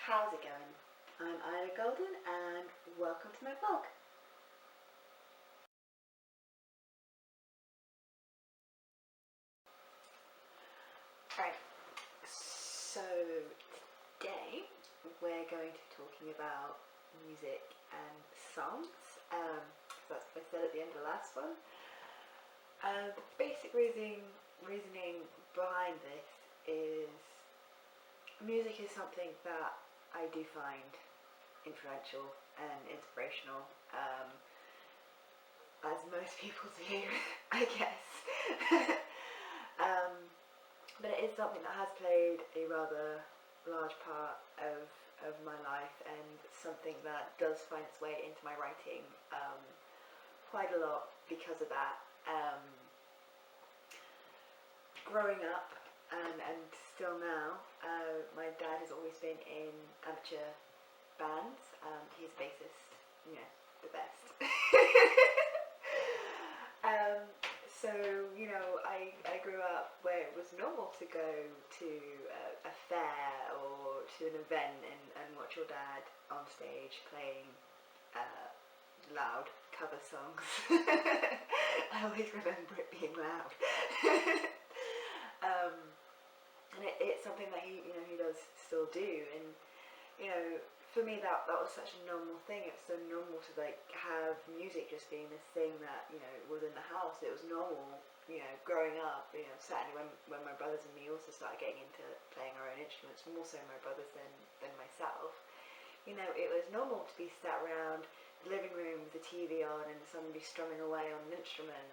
How's it going? I'm IlaGolden and welcome to my vlog. Right, so today we're going to be talking about music and songs. That's what I said at the end of the last one. The basic reasoning behind this is music is something that I do find influential and inspirational, as most people do, I guess. um, but it is something that has played a rather large part of my life, and something that does find its way into my writing quite a lot because of that. Growing up and still now, my dad has always been in amateur bands. He's a bassist, the best. So, I grew up where it was normal to go to a fair or to an event and watch your dad on stage playing loud cover songs. I always remember it being loud. And it's something that he does still do, and for me that was such a normal thing. It's so normal to have music just being this thing that was in the house. It was normal, growing up. Certainly when my brothers and me also started getting into playing our own instruments, more so my brothers than myself. It was normal to be sat around the living room with the TV on and somebody strumming away on an instrument.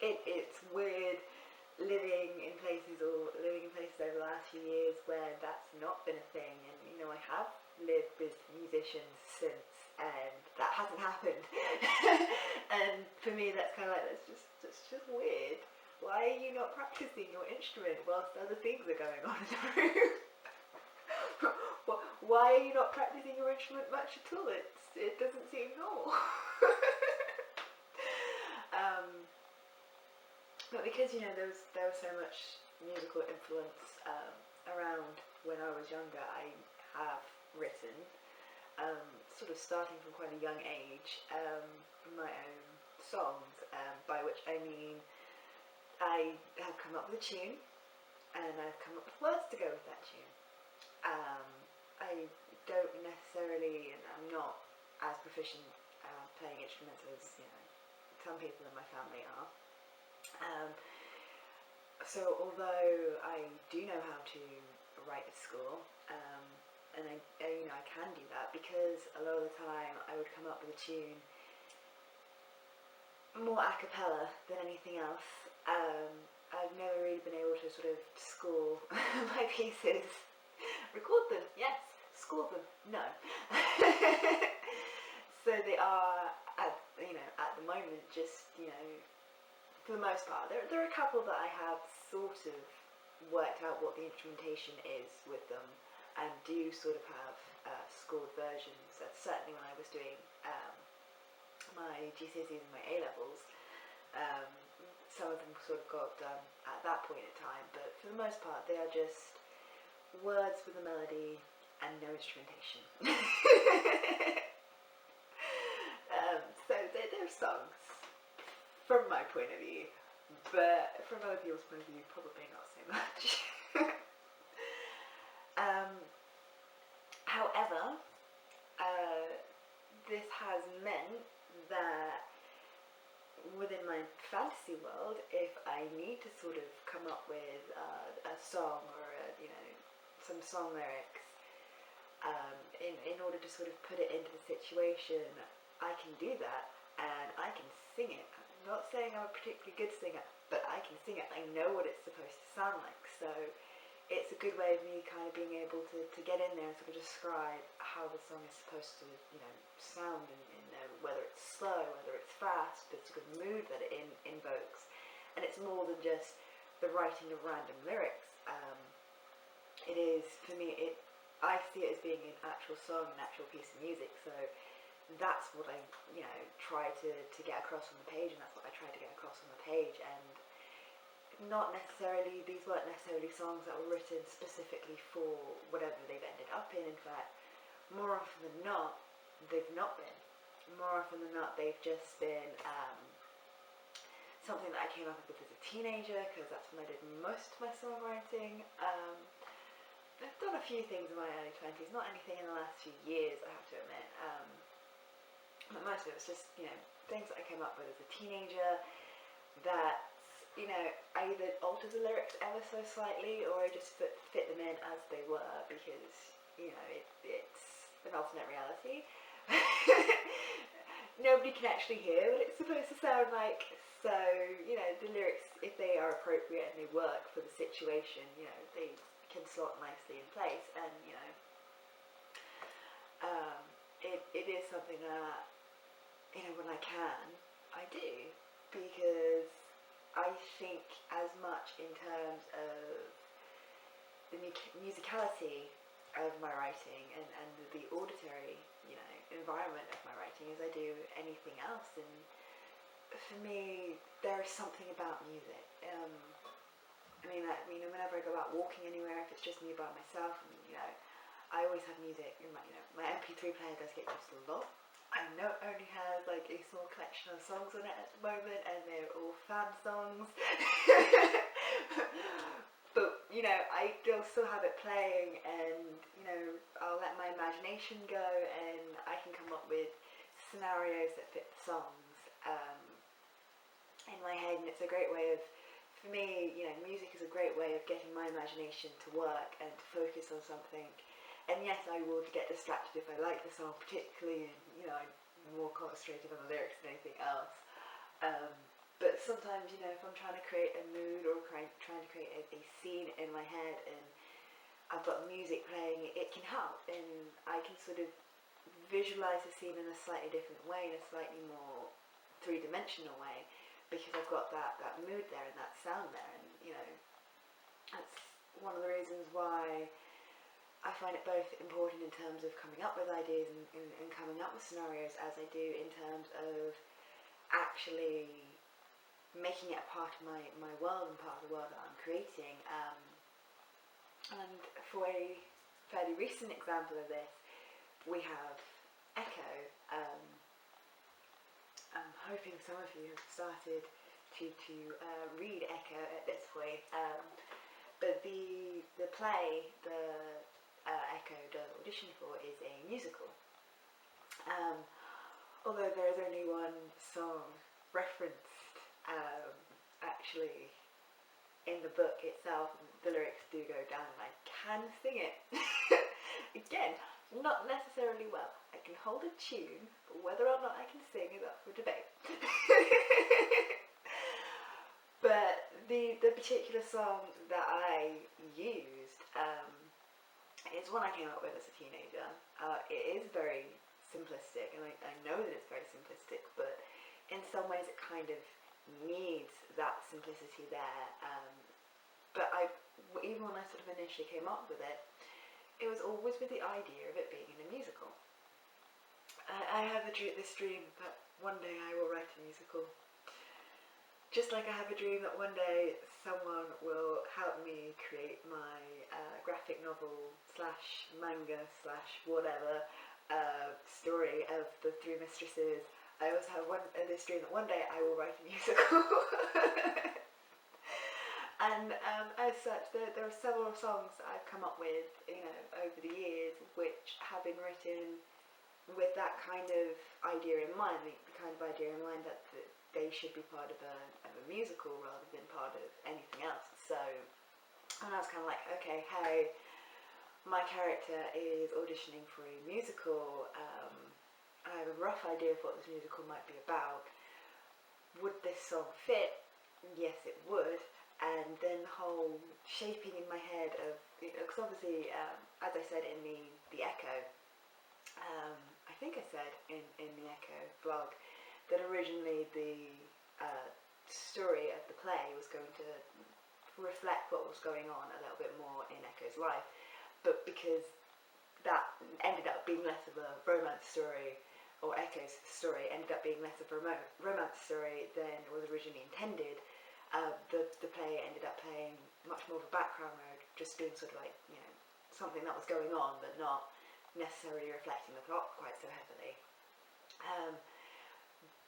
It's weird living in places over the last few years where that's not been a thing, and I have lived with musicians since, and that hasn't happened. And for me that's kind of like, that's just weird. Why are you not practicing your instrument whilst other things are going on in the room? Why are you not practicing your instrument much at all? It doesn't seem normal. But because there was so much musical influence around when I was younger, I have written, sort of starting from quite a young age, my own songs, by which I mean I have come up with a tune and I've come up with words to go with that tune. I don't necessarily, and I'm not as proficient playing instruments as some people in my family are. So although I do know how to write at school, and I can do that, because a lot of the time I would come up with a tune more a cappella than anything else. I've never really been able to sort of score my pieces. Record them, yes. Score them, no. So they are at the moment just for the most part. There are a couple that I have sort of worked out what the instrumentation is with them, and do sort of have scored versions. Certainly when I was doing my GCSEs and my A-levels, some of them sort of got done at that point in time, but for the most part they are just words with a melody and no instrumentation. So they're songs from my point of view, but from other people's point of view, probably not so much. However, this has meant that within my fantasy world, if I need to sort of come up with a song or some song lyrics, in order to sort of put it into the situation, I can do that, and I can sing it. I'm not saying I'm a particularly good singer, but I can sing it. I know what it's supposed to sound like, so it's a good way of me kind of being able to get in there and sort of describe how the song is supposed to sound, and whether it's slow, whether it's fast, the sort of mood that it invokes. And it's more than just the writing of random lyrics. It is, for me, I see it as being an actual song, an actual piece of music, so that's what I try to get across on the page, and that's what I try to get across on the page. And these weren't necessarily songs that were written specifically for whatever they've ended up in. In fact, more often than not, they've not been. More often than not, they've just been something that I came up with as a teenager, because that's when I did most of my songwriting. I've done a few things in my early 20s, not anything in the last few years, I have to admit. But most of it was just, things that I came up with as a teenager that, I either altered the lyrics ever so slightly, or I just fit them in as they were, because, it's an alternate reality. Nobody can actually hear what it's supposed to sound like, so, the lyrics, if they are appropriate and they work for the situation, they can slot nicely in place, and, it is something that, when I can, I do, because I think as much in terms of the musicality of my writing and the auditory, environment of my writing as I do anything else. And for me, there is something about music. Whenever I go out walking anywhere, if it's just me by myself, and I always have music in my MP3 player does get used a lot. I know it only has like a small collection of songs on it at the moment, and they're all fan songs. But I still have it playing, and I'll let my imagination go, and I can come up with scenarios that fit the songs in my head. And it's a great way of, for me, music is a great way of getting my imagination to work and to focus on something. And yes, I will get distracted if I like the song particularly, and I'm more concentrated on the lyrics than anything else. But sometimes, if I'm trying to create a mood or trying to create a scene in my head, and I've got music playing, it can help, and I can sort of visualise the scene in a slightly different way, in a slightly more three-dimensional way, because I've got that mood there and that sound there, and that's one of the reasons why I find it both important in terms of coming up with ideas and coming up with scenarios, as I do in terms of actually making it a part of my world and part of the world that I'm creating. And for a fairly recent example of this, we have Echo. I'm hoping some of you have started to read Echo at this point. But the play, Echo does audition for is a musical. Although there is only one song referenced actually in the book itself, the lyrics do go down, and I can sing it. Again, not necessarily well. I can hold a tune, but whether or not I can sing is up for debate. But the particular song that I used is one I came up with as a teenager. It is very simplistic, and I know that it's very simplistic, but in some ways it kind of needs that simplicity there. But even when I sort of initially came up with it, it was always with the idea of it being in a musical. I have this dream that one day I will write a musical. Just like I have a dream that one day someone will help me create my graphic novel / manga / whatever story of the three mistresses. I also have this dream that one day I will write a musical. And as such, there are several songs that I've come up with, over the years, which have been written with that kind of idea in mind, the kind of idea in mind that they should be part of a musical rather than part of anything else. So, and I was kind of like, okay, hey, my character is auditioning for a musical. I have a rough idea of what this musical might be about. Would this song fit? Yes, it would. And then the whole shaping in my head of, because obviously, as I said in the Echo, I think I said in the Echo blog, that originally the story of the play was going to reflect what was going on a little bit more in Echo's life, but because that ended up being less of a romance story, or Echo's story ended up being less of a romance story than was originally intended, the play ended up playing much more of a background mode, just being sort of like, you know, something that was going on, but not necessarily reflecting the plot quite so heavily.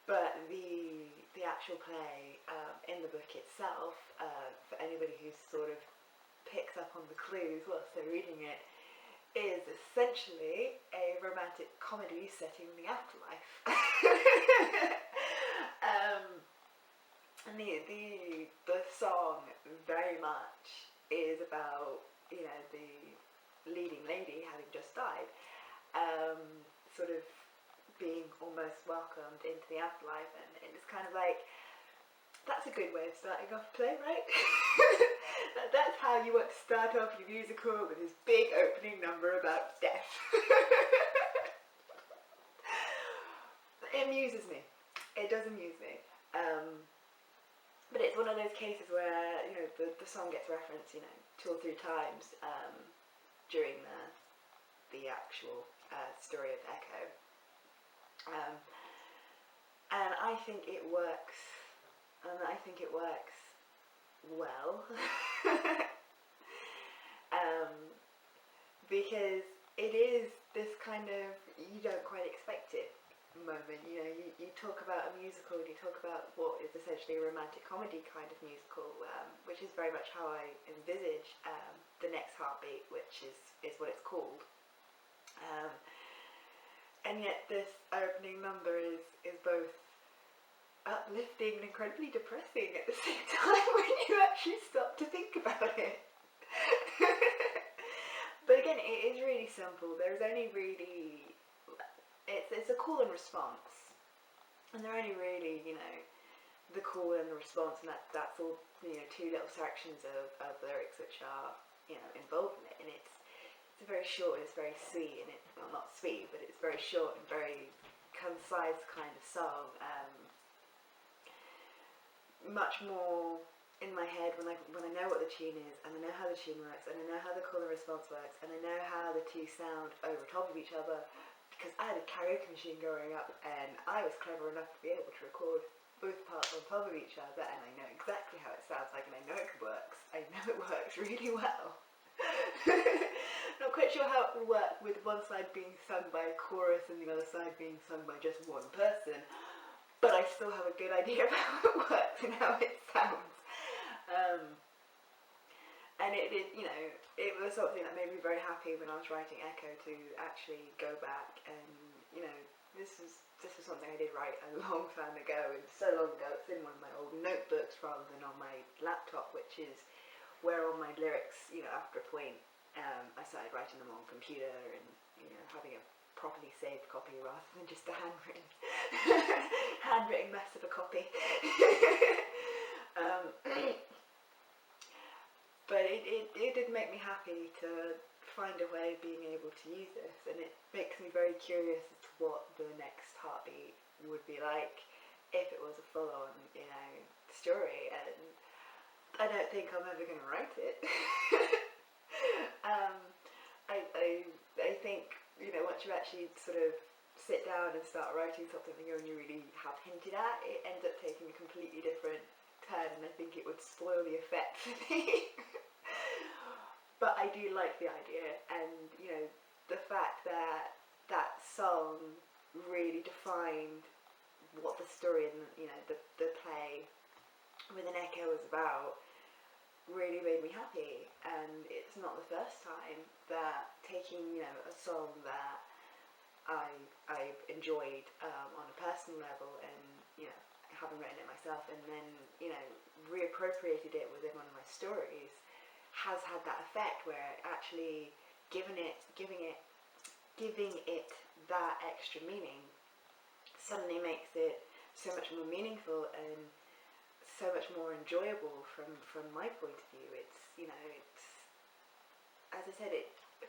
But the actual play in the book itself, for anybody who sort of picks up on the clues whilst they're reading it, is essentially a romantic comedy setting in the afterlife. And the song very much is about, you know, the leading lady having just died, sort of being almost welcomed into the afterlife, and it's kind of like, that's a good way of starting off a play, right? That's how you want to start off your musical, with this big opening number about death. It amuses me. It does amuse me. But it's one of those cases where, you know, the song gets referenced, you know, 2 or 3 times during the actual story of Echo. And I think it works, and I think it works well. Because it is this kind of, you don't quite expect it moment. You know, you talk about a musical, and you talk about what is essentially a romantic comedy kind of musical, which is very much how I envisage The Next Heartbeat, which is what it's called. And yet this opening number is both uplifting and incredibly depressing at the same time when you actually stop to think about it. But again, it is really simple. There's only really, it's a call and response, and they're only really, you know, the call and the response, and that's all, you know, 2 little sections of lyrics which are, you know, involved in it, and it's a very short, it's very sweet, and it's, well, not sweet, but it's very short and very concise kind of song. Much more in my head when I know what the tune is, and I know how the tune works, and I know how the call and response works, and I know how the 2 sound over top of each other, because I had a karaoke machine growing up, and I was clever enough to be able to record both parts on top of each other, and I know exactly how it sounds like, and I know it works. I know it works really well. Not quite sure how it would work with one side being sung by a chorus and the other side being sung by just one person, but I still have a good idea of how it works and how it sounds. And it, you know, it was something that made me very happy when I was writing Echo, to actually go back and, you know, this was something I did write a long time ago, and so long ago it's in one of my old notebooks rather than on my laptop, which is where all my lyrics, you know, after a point, I started writing them on computer and, you know, having a properly saved copy rather than just a handwritten mess of a copy. But it did make me happy to find a way of being able to use this, and it makes me very curious as to what The Next Heartbeat would be like if it was a full-on, you know, story, and I don't think I'm ever going to write it. I think, you know, once you actually sort of sit down and start writing something that you only really have hinted at, it ends up taking a completely different turn, and I think it would spoil the effect for me. But I do like the idea, and, you know, the fact that that song really defined what the story and, you know, the play with an Echo was about really made me happy. And it's not the first time that taking, you know, a song that I've enjoyed on a personal level, and, you know, having written it myself, and then, you know, reappropriated it within one of my stories, has had that effect where actually giving it that extra meaning suddenly makes it so much more meaningful and so much more enjoyable from my point of view. It's, you know, it's, as I said,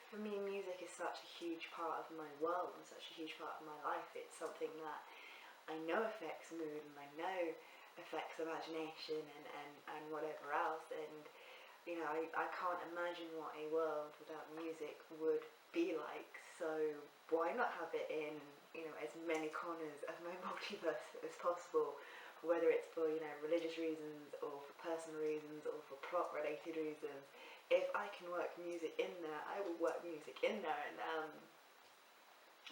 for me, music is such a huge part of my world and such a huge part of my life. It's something that I know affects mood, and I know affects imagination and whatever else, and, you know, I can't imagine what a world without music would be like, so why not have it in, you know, as many corners of my multiverse as possible, whether it's for, you know, religious reasons or for personal reasons or for plot related reasons. If I can work music in there, I will work music in there. And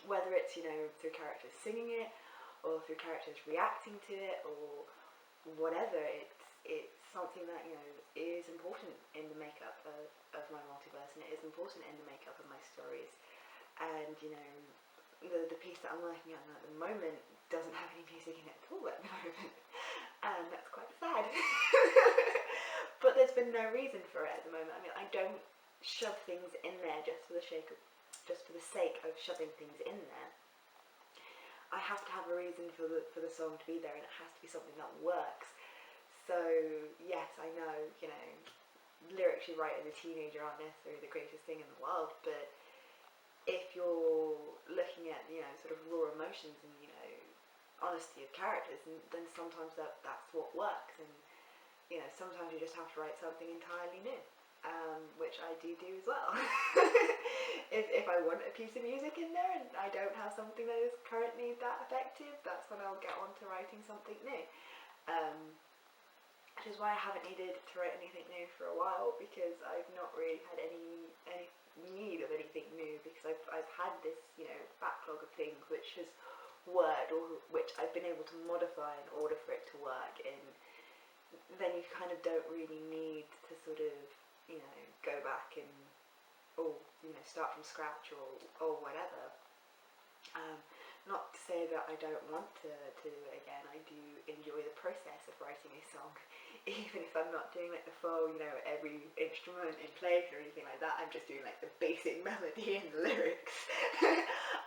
whether it's, you know, through characters singing it or through characters reacting to it or whatever, it's something that, you know, is important in the makeup of my multiverse, and it is important in the makeup of my stories. And, you know, the piece that I'm working on at the moment doesn't have any music in it at all at the moment, and that's quite sad. But there's been no reason for it at the moment. I mean, I don't shove things in there just for the sake of shoving things in there. I have to have a reason for the song to be there, and it has to be something that works. So yes, I know, you know, lyrics you write as a teenager aren't necessarily the greatest thing in the world, but if you're looking at, you know, sort of raw emotions and, you know, honesty of characters, then sometimes that's what works. And, you know, sometimes you just have to write something entirely new, which I do as well. If I want a piece of music in there and I don't have something that is currently that effective, that's when I'll get on to writing something new. Which is why I haven't needed to write anything new for a while, because I've not really had any need of anything new, because I've had this, you know, backlog of things which has worked, or which I've been able to modify in order for it to work, and then you kind of don't really need to sort of, you know, go back and, or, you know, start from scratch or whatever. Not to say that I don't want to again, I do enjoy the process of writing a song, even if I'm not doing like the full, you know, every instrument in place or anything like that. I'm just doing like the basic melody and lyrics.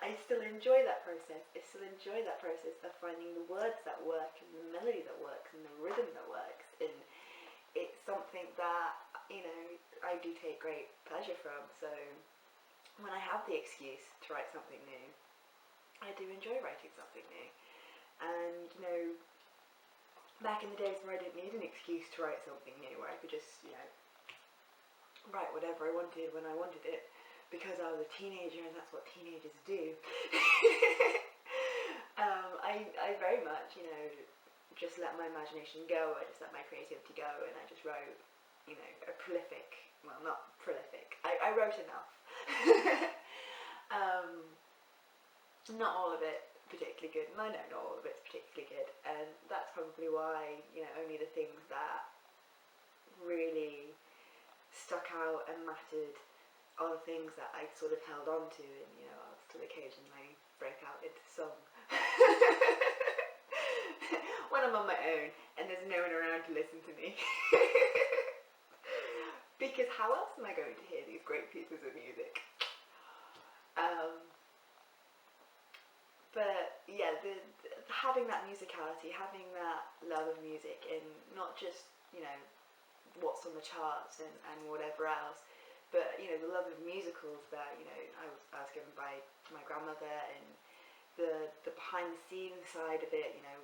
I still enjoy that process. I still enjoy that process of finding the words that work and the melody that works and the rhythm that works, and it's something that, you know, I do take great pleasure from. So when I have the excuse to write something new, I do enjoy writing something new. And, you know, back in the days where I didn't need an excuse to write something new, where I could just, you know, write whatever I wanted when I wanted it, because I was a teenager and that's what teenagers do. I very much, you know, just let my imagination go, I just let my creativity go, and I just wrote, you know, a prolific, well, not prolific, I wrote enough. Not all of it particularly good, and I know not all of it's particularly good, and that's probably why, you know, only the things that really stuck out and mattered are the things that I sort of held on to, and, you know, I'll still occasionally break out into song when I'm on my own and there's no one around to listen to me. Because how else am I going to hear these great pieces of music? But yeah, having that musicality, having that love of music, and not just, you know, what's on the charts and whatever else, but, you know, the love of musicals that, you know, I was given by my grandmother, and the behind the scenes side of it, you know,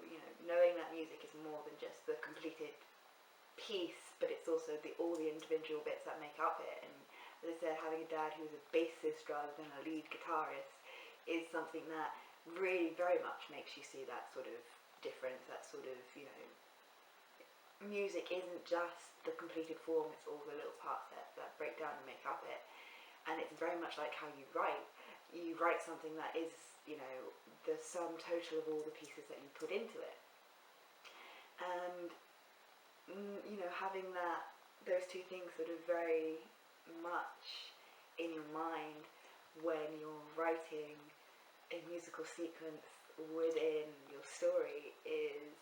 knowing that music is more than just the completed piece, but it's also all the individual bits that make up it. And as I said, having a dad who's a bassist rather than a lead guitarist is something that really very much makes you see that sort of difference, that sort of, you know, music isn't just the completed form, it's all the little parts that break down and make up it. And it's very much like how you write something that is, you know, the sum total of all the pieces that you put into it. And, you know, having those two things sort of very much in your mind when you're writing a musical sequence within your story is,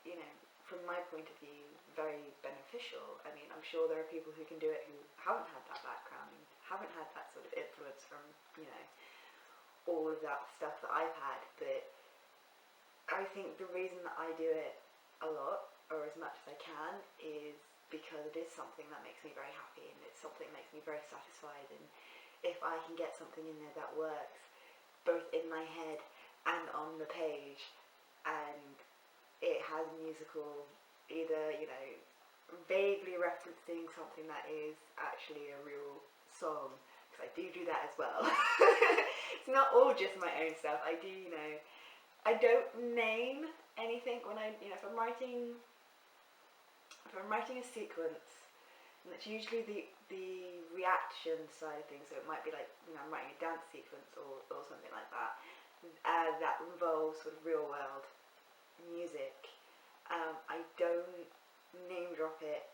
you know, from my point of view, very beneficial. I mean, I'm sure there are people who can do it who haven't had that background, haven't had that sort of influence from, you know, all of that stuff that I've had, but I think the reason that I do it a lot, or as much as I can, is because it is something that makes me very happy, and it's something that makes me very satisfied. And if I can get something in there that works, both in my head and on the page, and it has musical, either, you know, vaguely referencing something that is actually a real song, because I do that as well. It's not all just my own stuff. I do, you know, I don't name anything when if I'm writing a sequence, and it's usually the reaction side of things. So it might be like I'm writing a dance sequence or something like that. That involves sort of real world music. I don't name drop it.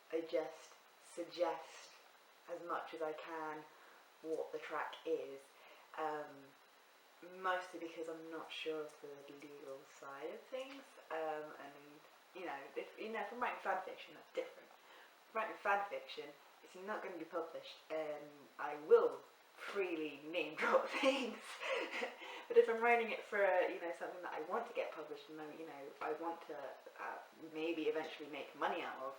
I just suggest as much as I can what the track is, mostly because I'm not sure of the legal side of things, and if I'm writing fan fiction, that's different. Writing fan fiction, it's not going to be published, and I will freely name drop things. But if I'm writing it for something that I want to get published and I want to maybe eventually make money out of,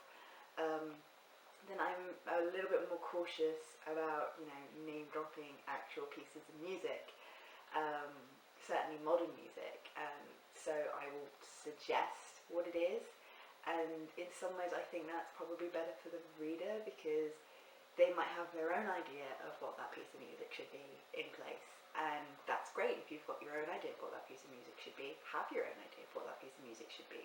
then I'm a little bit more cautious about name dropping actual pieces of music, certainly modern music. So I will suggest what it is, and in some ways I think that's probably better for the reader, because they might have their own idea of what that piece of music should be in place, and that's great. If you've got your own idea of what that piece of music should be, have your own idea of what that piece of music should be.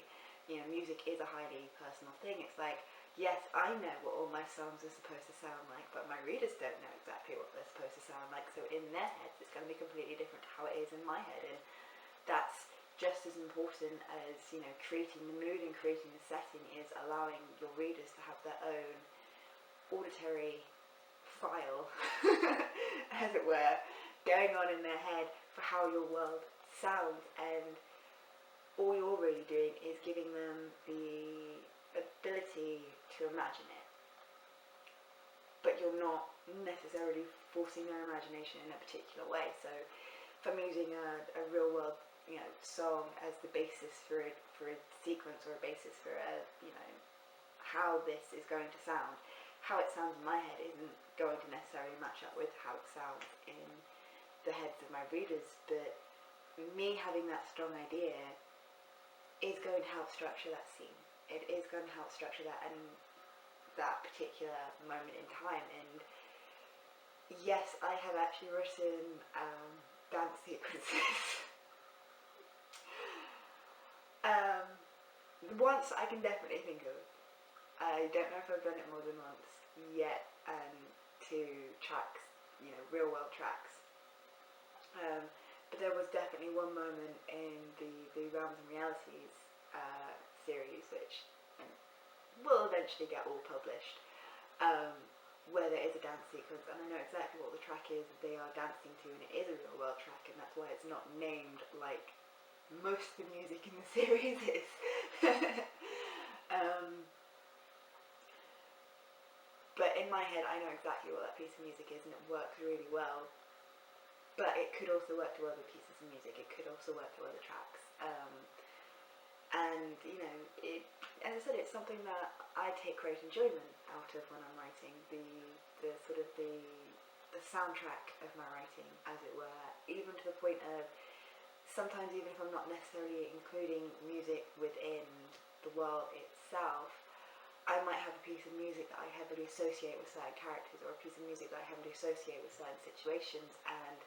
Music is a highly personal thing. It's like, yes, I know what all my songs are supposed to sound like, but my readers don't know exactly what they're supposed to sound like, so in their heads it's going to be completely different to how it is in my head, and that's just as important as creating the mood and creating the setting, is allowing your readers to have their own auditory file, as it were, going on in their head for how your world sounds, and all you're really doing is giving them the ability to imagine it, but you're not necessarily forcing their imagination in a particular way. So if I'm using a real world song as the basis for a sequence, or a basis for how this is going to sound, how it sounds in my head isn't going to necessarily match up with how it sounds in the heads of my readers, but me having that strong idea is going to help structure that scene. It is going to help structure that and that particular moment in time. And yes, I have actually written dance sequences. Once I can definitely think of. I don't know if I've done it more than once yet, to tracks, real world tracks. But there was definitely one moment in the Realms and Realities series, which will eventually get all published, where there is a dance sequence, and I know exactly what the track is that they are dancing to, and it is a real world track, and that's why it's not named like most of the music in the series is. But in my head I know exactly what that piece of music is, and it works really well. But it could also work to other pieces of music. It could also work to other tracks. And as I said, it's something that I take great enjoyment out of when I'm writing. The sort of the soundtrack of my writing, as it were, even to the point of sometimes, even if I'm not necessarily including music within the world itself, I might have a piece of music that I heavily associate with certain characters, or a piece of music that I heavily associate with certain situations, and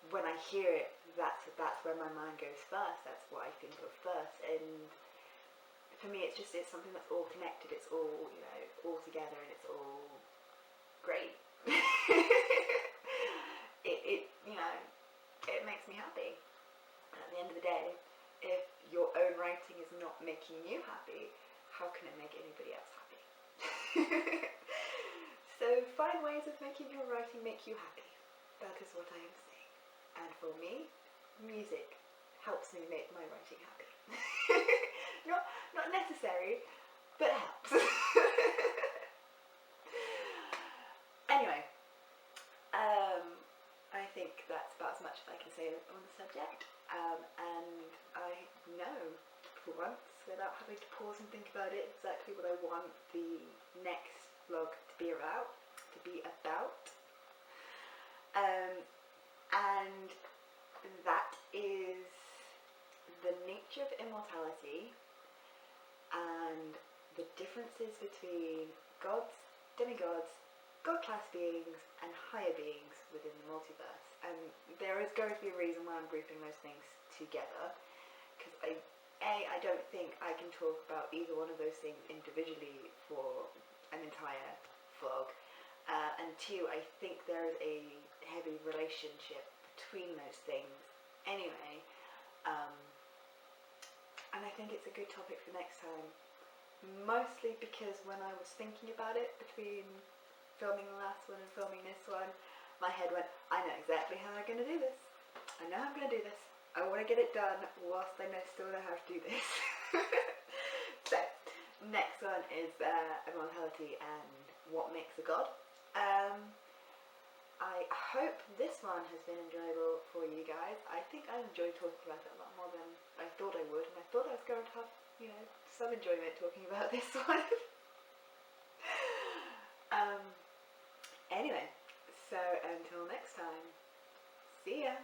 when I hear it, that's where my mind goes first. That's what I think of first, and for me, it's something that's all connected. It's all all together, and it's all great. It makes me happy. And at the end of the day, if your own writing is not making you happy, how can it make anybody else happy? So find ways of making your writing make you happy. That is what I am saying. And for me, music helps me make my writing happy. not necessary, but helps. Anyway, I think that's about as much as I can say on the subject. And I know, for once, without having to pause and think about it, exactly what I want the next vlog to be about. And that is the nature of immortality and the differences between gods, demigods, god-class beings, and higher beings within the multiverse. And there is going to be a reason why I'm grouping those things together, because I don't think I can talk about either one of those things individually for an entire vlog, and two, I think there is a heavy relationship between those things anyway, and I think it's a good topic for next time, mostly because when I was thinking about it between filming the last one and filming this one, my head went, I know exactly how I'm going to do this. I know I'm going to do this. I want to get it done whilst I still know how to do this. So, next one is immortality and what makes a god. I hope this one has been enjoyable for you guys. I think I enjoyed talking about it a lot more than I thought I would, and I thought I was going to have, some enjoyment talking about this one. Anyway, so until next time, see ya!